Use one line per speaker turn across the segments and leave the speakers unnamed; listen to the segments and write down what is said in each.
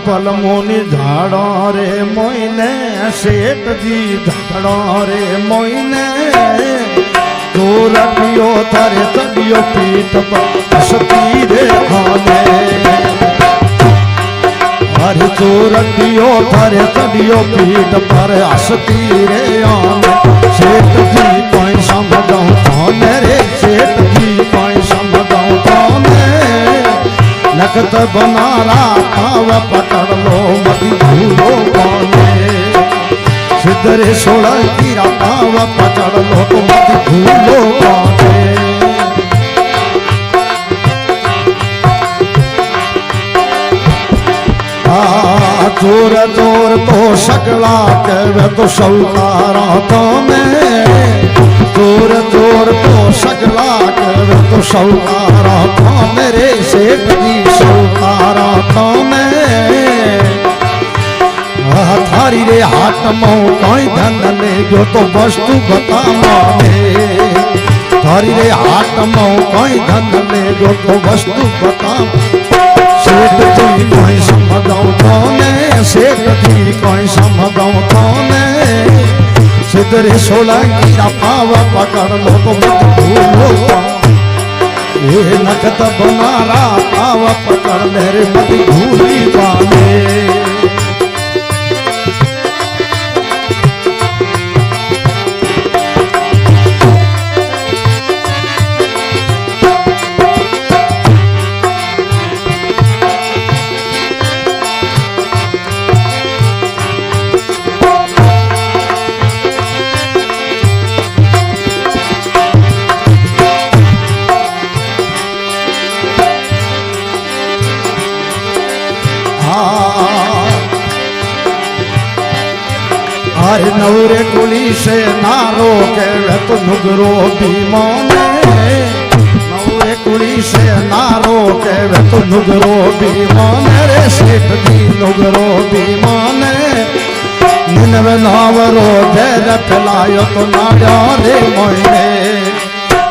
पलमोनी झाड़ो रे मोइने सेठ जी झाड़ो रे मोइने चोरटियो थारे चढ़ियो पीठ पर हसती रे खाने अरे चोरटियो थारे चढ़ियो पीठ पर हसती रे आने सेठ जी कोई समझाऊं थाने रे सेठ जी कोई समझाऊं थाने नखत बनारा पाव पकड़ लो मत भूलो पाने सिद्धरे सोलह कीरा पाव पकड़ लो तो मत भूलो पाने चोर चोर तो सकला कहे तो सौकारा तो मैं चोर चोर तो सकला कहे तो सौकारा तो मेरे सेठ जी सौकारा तो मैं थारी रे हाथ में कोई धन ले गयो तो वस्तु बता माने थारी रे हाथ में कोई धन ले गयो तो वस्तु बता सेठ जी कोई समझाऊं थाने सेठ जी कोई समझाऊं थाने सिद्धरे सोलह कीरा पाव पकड़ लो तो मत भूलो ये नखत बनारा पाव पकड़ ले रे मत भूली पाने अरे नवरे कुली से नारो के तो नुगरो बीमाने नवरे कुली से नारो के तो नुगरो बीमाने रे सेठ जी नुगरो बीमाने निनवे नावरो देर फैलायो तो नाड़ा रे मोइने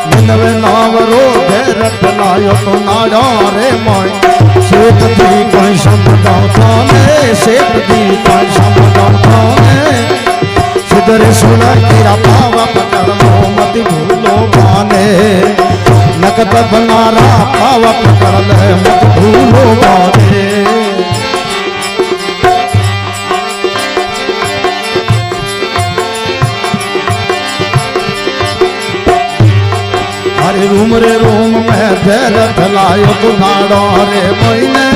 निनवे नावरो देर फैलायो तो नाड़ा रे मोइने सेठ जी कोई समझाऊं थाने सेठ जी कोई समझाऊं थाने सिद्धरे सोलह कीरा पाव पकड़ लो मत भूलो पाने नकद बनारा पाव पकड़ ले मत भूलो पाने अरे रूम रे रूम में देर फैलायो तो नाड़ा रे मोइने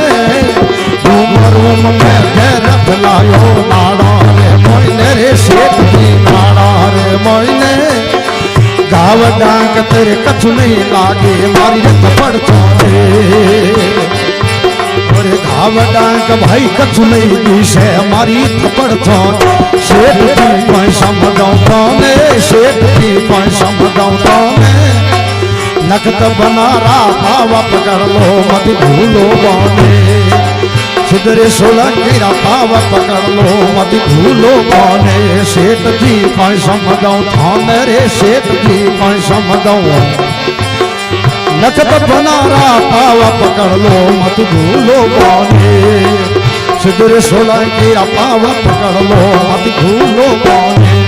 रूम रूम में देर फैलायो नाड़ा रे मोइने रे सेठ जी नाड़ा रे मोइने गाव डांग तेरे कछु नहीं लागे मारी थप्पड़ छोड़े और घाव डांग भाई कछु नहीं दिशे मारी थप्पड़ छोड़ सेठ जी कोई समझाऊं थाने सेठ जी कोई समझाऊं थाने नखत बनारा पाव पकड़ लो मत भूलो बाने सिद्धरे सोलह कीरा पाव पकड़ लो मत भूलो बाने सेठ जी कोई समझाऊं थाने रे सेठ जी कोई समझाऊं नखत बनारा पाव पकड़ लो मत भूलो बाने सिद्धरे सोलह कीरा पाव पकड़ लो मत भूलो बाने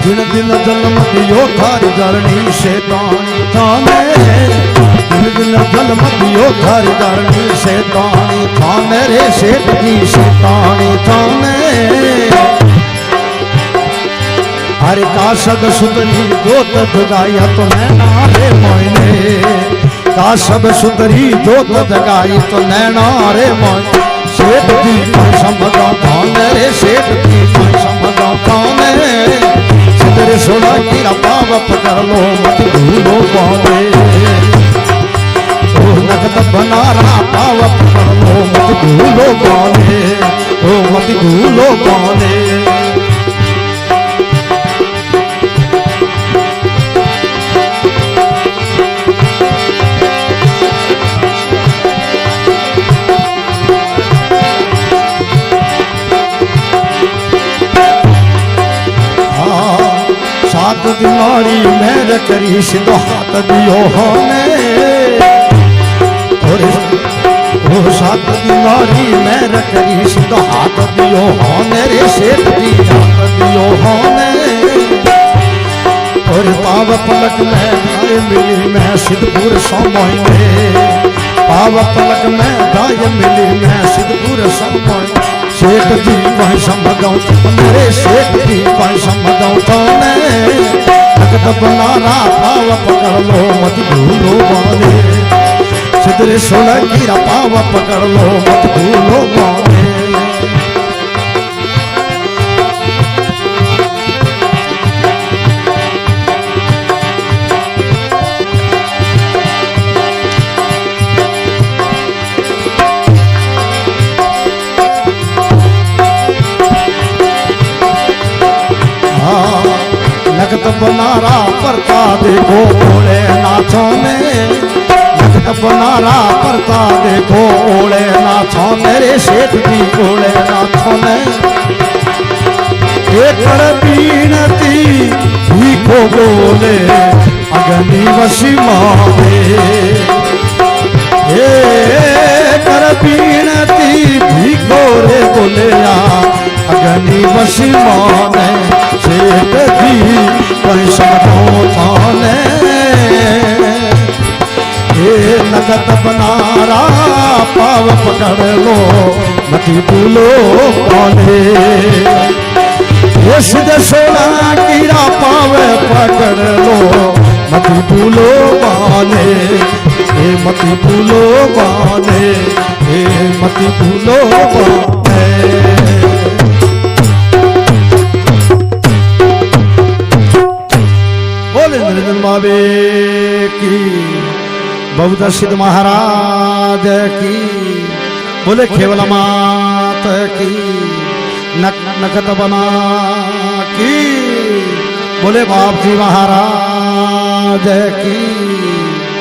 दिन दिन जन्म दियो थारी धरणी शैतानी थाने दिन दिन जन्म दियो थारी धरणी शैतानी थाने रे सेठ जी शैतानी थाने हरे काशद सुतरी जोत जगाया तो नैना रे मोइने काशद सुतरी जोत जगाई तो नैना रे मोइने सेठ जी कोई समझाऊं थाने रे सेठ जी कोई समझाऊं थाने सिद्धरे सोलह कीरा पाव पकड़ लो मत भूलो पाने ओ नगद बनारा पाव पकड़ लो मत भूलो पाने ओ मत भूलो पाने सात दिनारी मेर करी सिद्धो हाथ दियो होने और सात दिनारी मेर करी सिद्धो हाथ दियो होने रे सेठ दी हाथ दियो होने और पाव पलक में गाय मिली मैं सिद्धपुर समोए पाव पलक में गाय मिली मैं सिद्धपुर समोए सेठ जी कोई समझाऊं मेरे सेठ जी कोई समझाऊं तो नगद बनारा पाव पकड़ लो मत भूलो माने सिद्धरे सोलंकी रा पाव पकड़ लो मत भूलो माने नगद बनारा परता देखो ओले नाचों में नगद बनारा परता देखो ओले नाचों मेरे सेठ जी ओले नाचों में एक बीनती भीखो बोले अग्नि वशी मावे कर बीनती भीखो रे बोले अग्नि वशी माने सेठ जी कोई समझो थाने ये नगद बनारा पाव पकड़ लो मती भूलो कौने ये सीधे सोना कीरा पाव पकड़ लो मती भूलो माने ये मती भूलो माने ये मती भूलो माने बाबे की बहुधा सिद्ध महाराज की बोले खेवला मात की नकद बना की बोले बाप जी महाराज की